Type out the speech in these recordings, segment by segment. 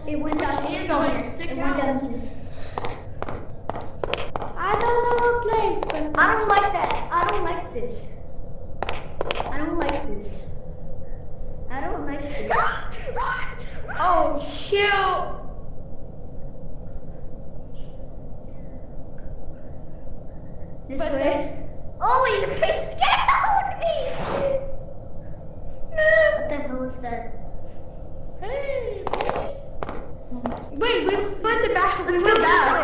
It went down here. It went down here. I don't know what place, but I don't like that. I don't like this. I don't like this. I don't like this. Oh, shoot. This way. Oh, your face scared me! What the hell is that? Hey. Wait, we went the back. We went back.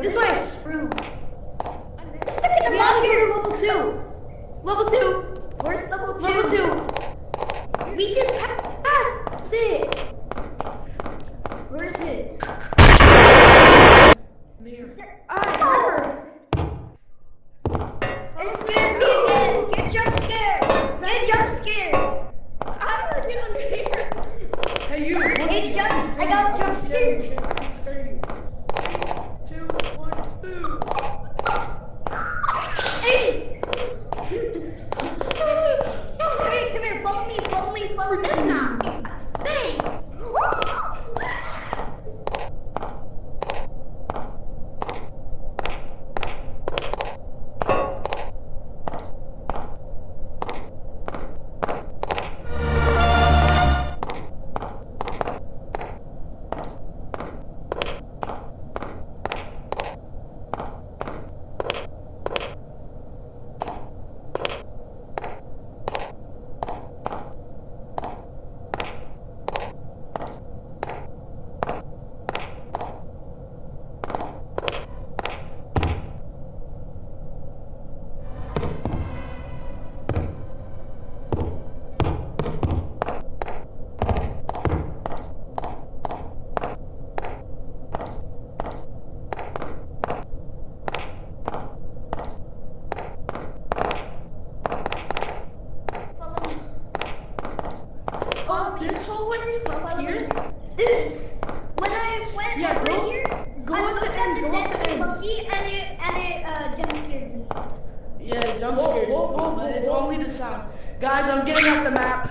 This way. Room. We have to go to level 2. Level 2. Where's level 2? Level 2. We just passed it. Where is it? It scared me again. Get jump scared. Get jump scared. How do I get under here? Hey, you. I got jump scared. 2, 1, boom. Hey! Come here, follow me, follow me. Hey! This hallway up here? This. When I went over here, I looked at the dead monkey and it jump scared me. Yeah, jump scared. But it's only the sound. Guys, I'm getting off the map.